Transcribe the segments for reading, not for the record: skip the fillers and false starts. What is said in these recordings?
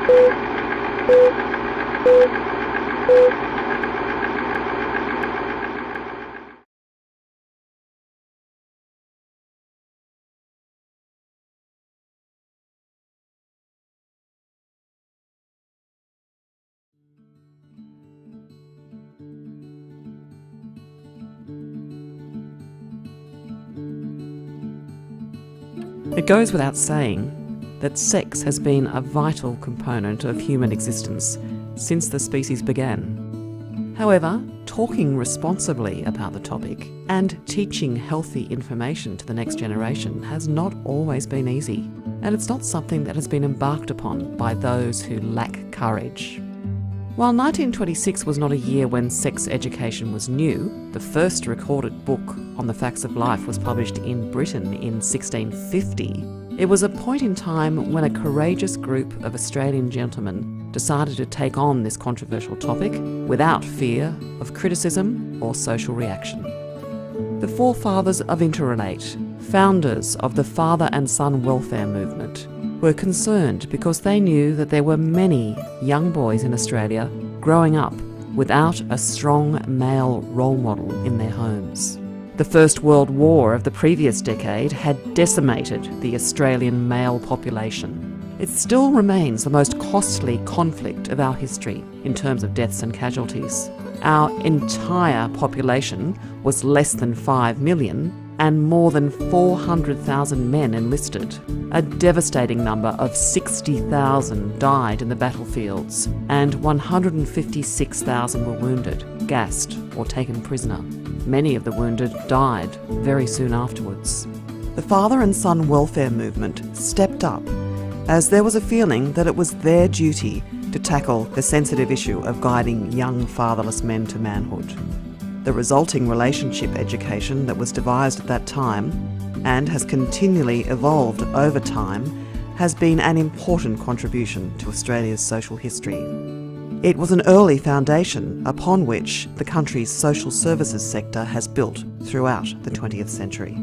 It goes without saying that sex has been a vital component of human existence since the species began. However, talking responsibly about the topic and teaching healthy information to the next generation has not always been easy, and it's not something that has been embarked upon by those who lack courage. While 1926 was not a year when sex education was new, the first recorded book on the facts of life was published in Britain in 1650, it was a point in time when a courageous group of Australian gentlemen decided to take on this controversial topic without fear of criticism or social reaction. The forefathers of Interrelate, founders of the father and son welfare movement, were concerned because they knew that there were many young boys in Australia growing up without a strong male role model in their homes. The First World War of the previous decade had decimated the Australian male population. It still remains the most costly conflict of our history in terms of deaths and casualties. Our entire population was less than 5 million, and more than 400,000 men enlisted. A devastating number of 60,000 died in the battlefields, and 156,000 were wounded, gassed, or taken prisoner. Many of the wounded died very soon afterwards. The father and son welfare movement stepped up, as there was a feeling that it was their duty to tackle the sensitive issue of guiding young fatherless men to manhood. The resulting relationship education that was devised at that time, and has continually evolved over time, has been an important contribution to Australia's social history. It was an early foundation upon which the country's social services sector has built throughout the 20th century.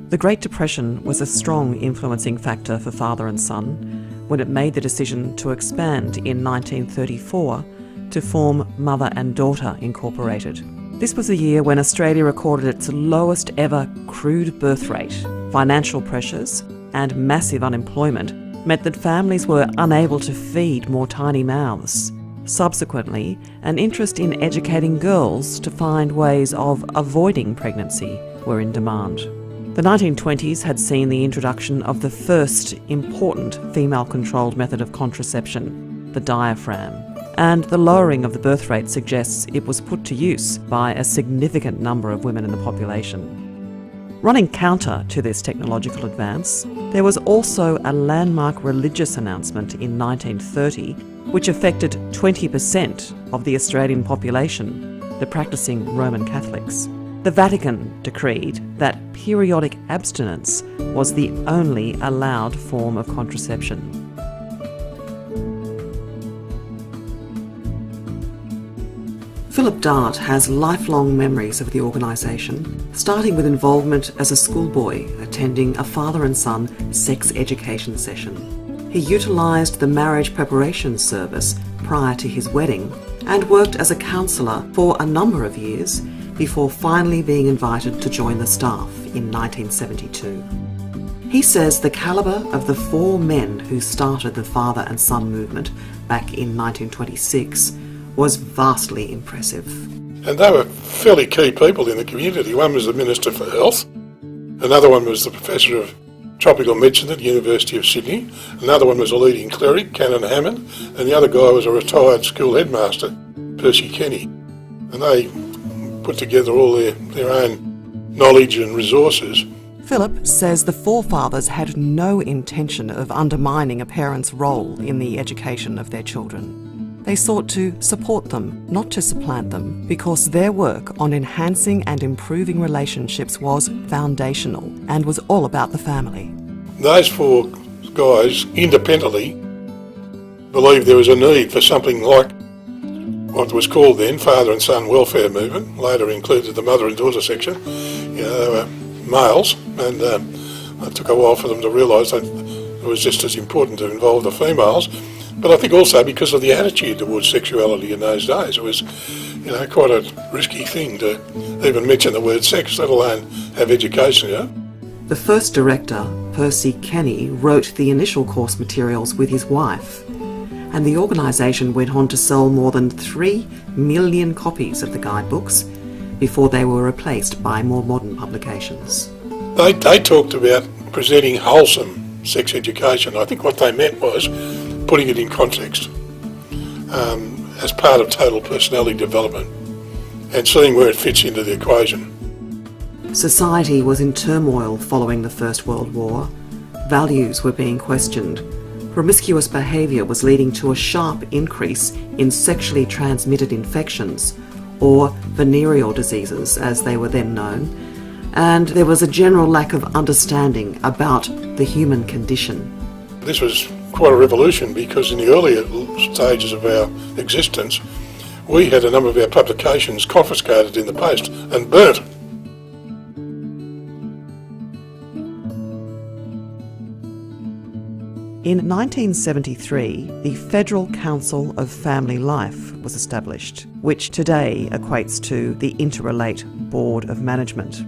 The Great Depression was a strong influencing factor for father and son when it made the decision to expand in 1934 to form Mother and Daughter Incorporated. This was a year when Australia recorded its lowest ever crude birth rate. Financial pressures and massive unemployment meant that families were unable to feed more tiny mouths. Subsequently, an interest in educating girls to find ways of avoiding pregnancy were in demand. The 1920s had seen the introduction of the first important female-controlled method of contraception, the diaphragm, and the lowering of the birth rate suggests it was put to use by a significant number of women in the population. Running counter to this technological advance, there was also a landmark religious announcement in 1930 which affected 20% of the Australian population, the practising Roman Catholics. The Vatican decreed that periodic abstinence was the only allowed form of contraception. Philip Dart has lifelong memories of the organisation, starting with involvement as a schoolboy attending a father and son sex education session. He utilised the marriage preparation service prior to his wedding and worked as a counsellor for a number of years before finally being invited to join the staff in 1972. He says the calibre of the 4 men who started the father and son movement back in 1926 was vastly impressive. And they were fairly key people in the community. One was the Minister for Health, another one was the Professor of Tropical Medicine at the University of Sydney, another one was a leading cleric, Canon Hammond, and the other guy was a retired school headmaster, Percy Kenny. And they put together all their own knowledge and resources. Philip says the forefathers had no intention of undermining a parent's role in the education of their children. They sought to support them, not to supplant them, because their work on enhancing and improving relationships was foundational and was all about the family. Those 4 guys independently believed there was a need for something like what was called then Father and Son Welfare Movement, later included the Mother and Daughter section. You know, they were males, and It took a while for them to realise that it was just as important to involve the females. But I think also because of the attitude towards sexuality in those days. It was, quite a risky thing to even mention the word sex, let alone have education, The first director, Percy Kenny, wrote the initial course materials with his wife, and the organisation went on to sell more than 3 million copies of the guidebooks before they were replaced by more modern publications. They talked about presenting wholesome sex education. I think what they meant was putting it in context as part of total personality development and seeing where it fits into the equation. Society was in turmoil following the First World War. Values were being questioned. Promiscuous behaviour was leading to a sharp increase in sexually transmitted infections, or venereal diseases as they were then known, and there was a general lack of understanding about the human condition. This was quite a revolution because in the earlier stages of our existence, we had a number of our publications confiscated in the post and burnt. In 1973, the Federal Council of Family Life was established, which today equates to the Interrelate Board of Management.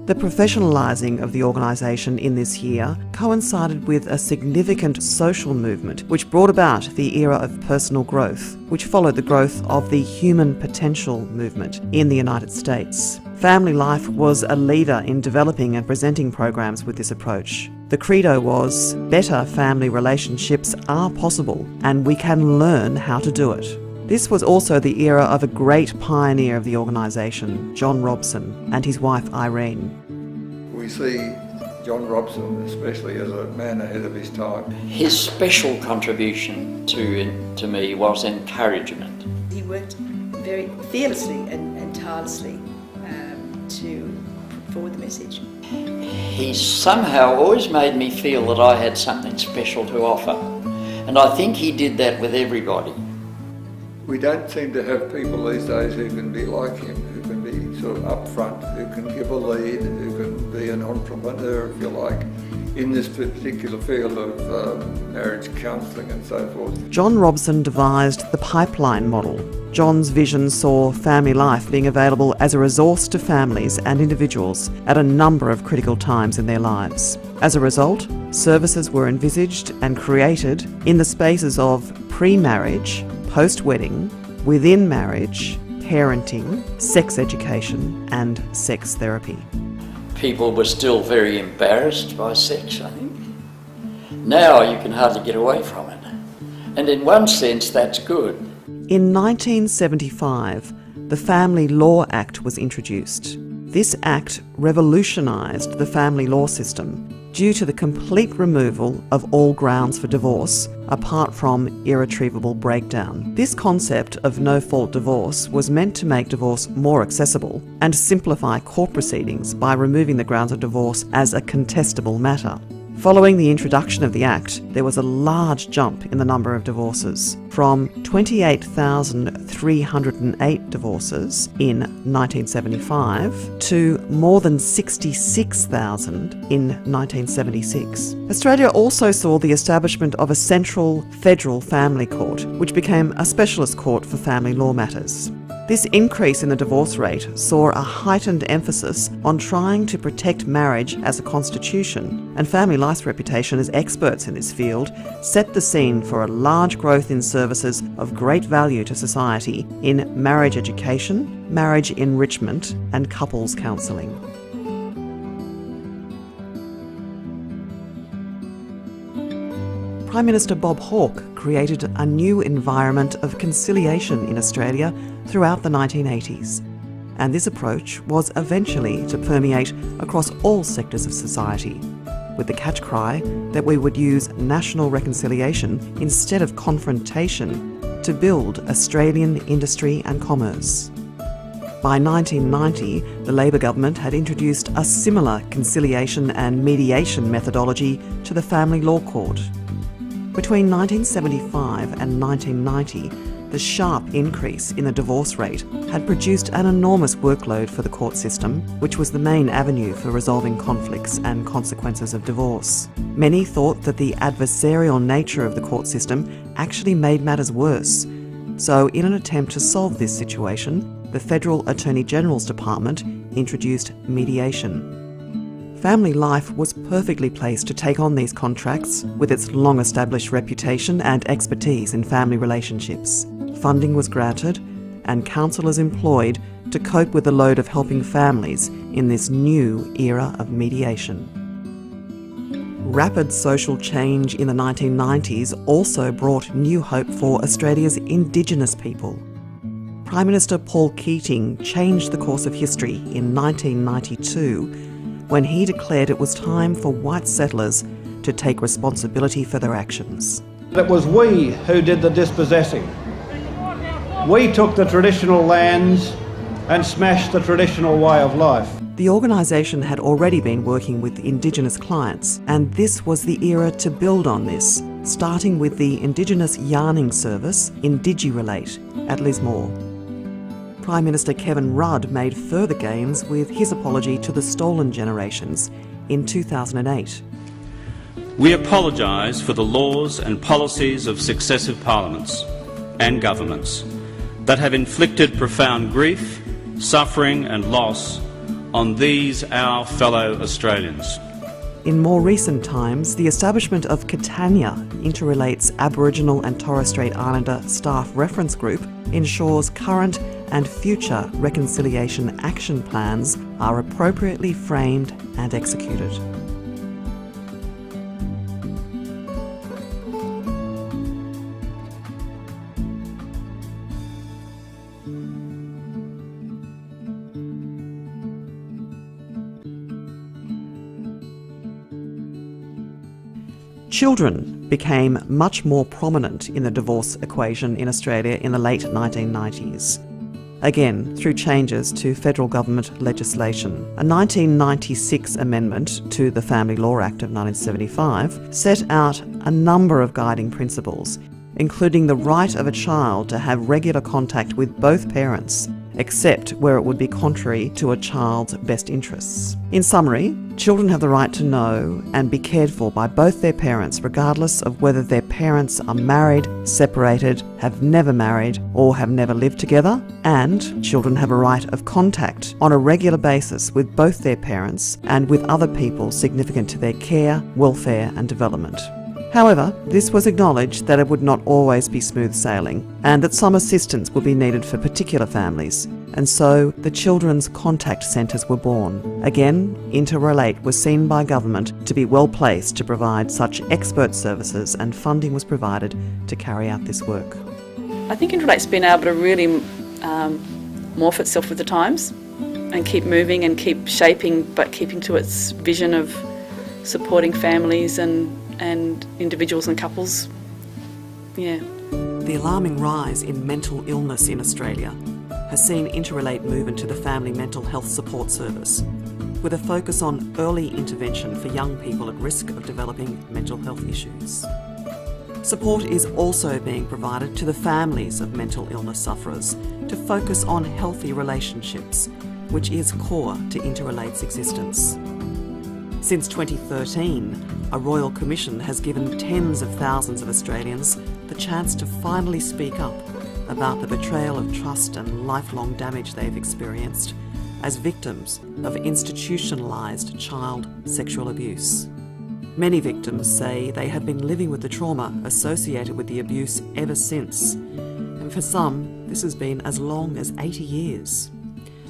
The professionalising of the organisation in this year coincided with a significant social movement which brought about the era of personal growth, which followed the growth of the human potential movement in the United States. Family Life was a leader in developing and presenting programs with this approach. The credo was, better family relationships are possible and we can learn how to do it. This was also the era of a great pioneer of the organisation, John Robson, and his wife Irene. We see John Robson especially as a man ahead of his time. His special contribution to me was encouragement. He worked very fearlessly and tirelessly to put forward the message. He somehow always made me feel that I had something special to offer, and I think he did that with everybody. We don't seem to have people these days who can be like him, who can be sort of upfront, who can give a lead, who can be an entrepreneur, if you like, in this particular field of marriage counselling and so forth. John Robson devised the pipeline model. John's vision saw Family Life being available as a resource to families and individuals at a number of critical times in their lives. As a result, services were envisaged and created in the spaces of pre-marriage, post-wedding, within marriage, parenting, sex education, and sex therapy. People were still very embarrassed by sex, I think. Now you can hardly get away from it. And in one sense, that's good. In 1975, the Family Law Act was introduced. This act revolutionised the family law system due to the complete removal of all grounds for divorce, apart from irretrievable breakdown. This concept of no-fault divorce was meant to make divorce more accessible and simplify court proceedings by removing the grounds of divorce as a contestable matter. Following the introduction of the Act, there was a large jump in the number of divorces, from 28,308 divorces in 1975 to more than 66,000 in 1976. Australia also saw the establishment of a central federal family court, which became a specialist court for family law matters. This increase in the divorce rate saw a heightened emphasis on trying to protect marriage as a constitution, and Family Life's reputation as experts in this field set the scene for a large growth in services of great value to society in marriage education, marriage enrichment, and couples counselling. Prime Minister Bob Hawke created a new environment of conciliation in Australia throughout the 1980s, and this approach was eventually to permeate across all sectors of society, with the catch cry that we would use national reconciliation instead of confrontation to build Australian industry and commerce. By 1990, the Labor government had introduced a similar conciliation and mediation methodology to the Family Law Court. Between 1975 and 1990, the sharp increase in the divorce rate had produced an enormous workload for the court system, which was the main avenue for resolving conflicts and consequences of divorce. Many thought that the adversarial nature of the court system actually made matters worse. So, in an attempt to solve this situation, the Federal Attorney General's Department introduced mediation. Family Life was perfectly placed to take on these contracts with its long-established reputation and expertise in family relationships. Funding was granted and counsellors employed to cope with the load of helping families in this new era of mediation. Rapid social change in the 1990s also brought new hope for Australia's Indigenous people. Prime Minister Paul Keating changed the course of history in 1992 when he declared it was time for white settlers to take responsibility for their actions. It was we who did the dispossessing. We took the traditional lands and smashed the traditional way of life. The organisation had already been working with Indigenous clients, and this was the era to build on this, starting with the Indigenous yarning service, Interrelate, at Lismore. Prime Minister Kevin Rudd made further gains with his apology to the stolen generations in 2008. We apologise for the laws and policies of successive parliaments and governments that have inflicted profound grief, suffering and loss on these our fellow Australians. In more recent times, the establishment of Catania, Interrelate's Aboriginal and Torres Strait Islander staff reference group, ensures current and future reconciliation action plans are appropriately framed and executed. Children became much more prominent in the divorce equation in Australia in the late 1990s. Again, through changes to federal government legislation. A 1996 amendment to the Family Law Act of 1975 set out a number of guiding principles, including the right of a child to have regular contact with both parents, except where it would be contrary to a child's best interests. In summary, children have the right to know and be cared for by both their parents, regardless of whether their parents are married, separated, have never married, or have never lived together. And children have a right of contact on a regular basis with both their parents and with other people significant to their care, welfare, and development. However, this was acknowledged that it would not always be smooth sailing and that some assistance would be needed for particular families, and so the Children's Contact Centres were born. Again, Interrelate was seen by government to be well placed to provide such expert services, and funding was provided to carry out this work. I think Interrelate's been able to really morph itself with the times and keep moving and keep shaping, but keeping to its vision of supporting families and individuals and couples. Yeah. The alarming rise in mental illness in Australia has seen Interrelate move into the Family Mental Health Support Service, with a focus on early intervention for young people at risk of developing mental health issues. Support is also being provided to the families of mental illness sufferers to focus on healthy relationships, which is core to Interrelate's existence. Since 2013, a Royal Commission has given tens of thousands of Australians the chance to finally speak up about the betrayal of trust and lifelong damage they've experienced as victims of institutionalised child sexual abuse. Many victims say they have been living with the trauma associated with the abuse ever since, and for some, this has been as long as 80 years.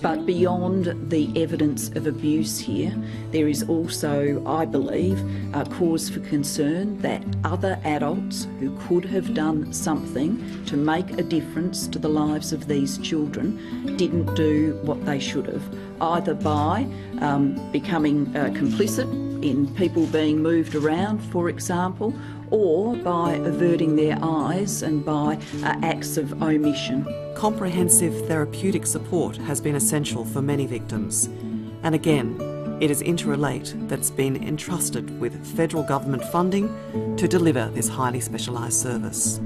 But beyond the evidence of abuse here, there is also, I believe, a cause for concern that other adults who could have done something to make a difference to the lives of these children didn't do what they should have, either by becoming complicit in people being moved around, for example, or by averting their eyes and by acts of omission. Comprehensive therapeutic support has been essential for many victims, and again, it is Interrelate that's been entrusted with federal government funding to deliver this highly specialised service.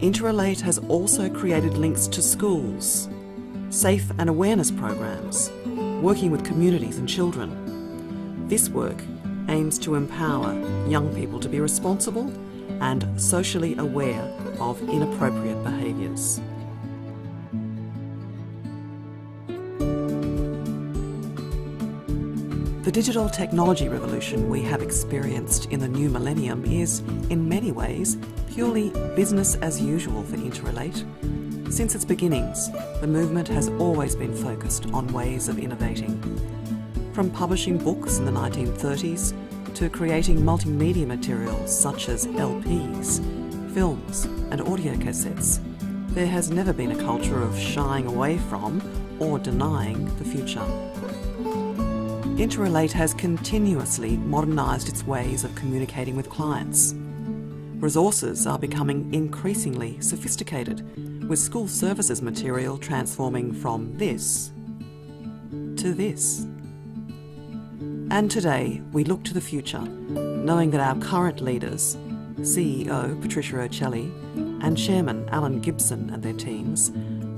Interrelate has also created links to schools, safe and awareness programs, working with communities and children. This work aims to empower young people to be responsible and socially aware of inappropriate behaviours. The digital technology revolution we have experienced in the new millennium is, in many ways, purely business as usual for Interrelate. Since its beginnings, the movement has always been focused on ways of innovating. From publishing books in the 1930s to creating multimedia materials such as LPs, films and audio cassettes, there has never been a culture of shying away from or denying the future. Interrelate has continuously modernised its ways of communicating with clients. Resources are becoming increasingly sophisticated, with school services material transforming from this to this. And today we look to the future, knowing that our current leaders, CEO Patricia O'Celli and Chairman Alan Gibson and their teams,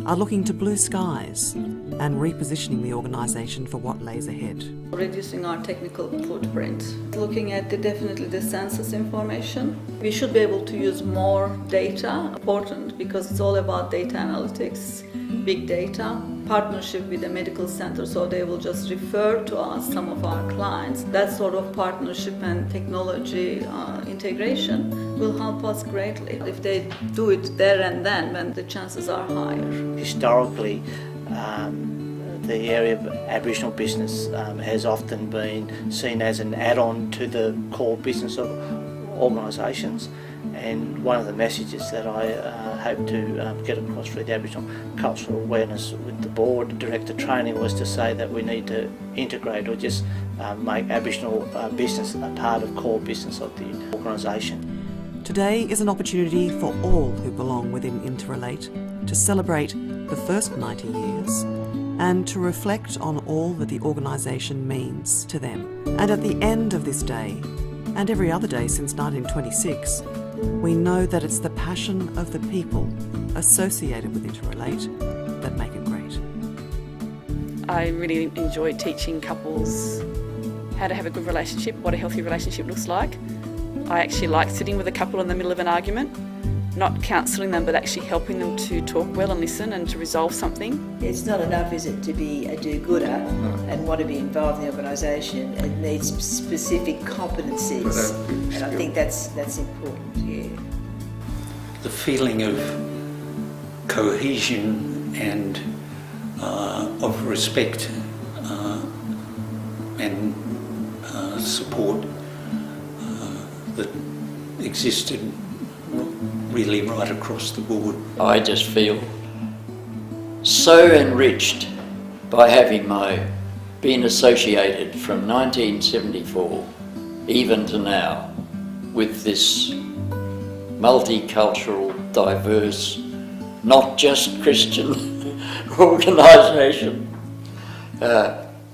are looking to blue skies and repositioning the organisation for what lays ahead. Reducing our technical footprint. Looking at definitely the census information. We should be able to use more data, important because it's all about data analytics, big data, partnership with the medical center, so they will just refer to us, some of our clients. That sort of partnership and technology integration will help us greatly. If they do it there and then the chances are higher. Historically, the area of Aboriginal business has often been seen as an add-on to the core business of organisations, and one of the messages that I hope to get across through the Aboriginal cultural awareness with the board director training was to say that we need to integrate or just make Aboriginal business a part of core business of the organisation. Today is an opportunity for all who belong within Interrelate to celebrate the first 90 years and to reflect on all that the organisation means to them. And at the end of this day, and every other day since 1926, we know that it's the passion of the people associated with Interrelate that make it great. I really enjoy teaching couples how to have a good relationship, what a healthy relationship looks like. I actually like sitting with a couple in the middle of an argument, not counselling them, but actually helping them to talk well and listen and to resolve something. It's not enough, is it, to be a do-gooder and want to be involved in the organisation. It needs specific competencies, and I think that's important, yeah. The feeling of cohesion and of respect and support that existed really right across the board. I just feel so enriched by having been associated from 1974 even to now with this multicultural, diverse, not just Christian organisation.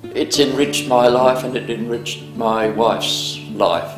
It's enriched my life and it enriched my wife's life.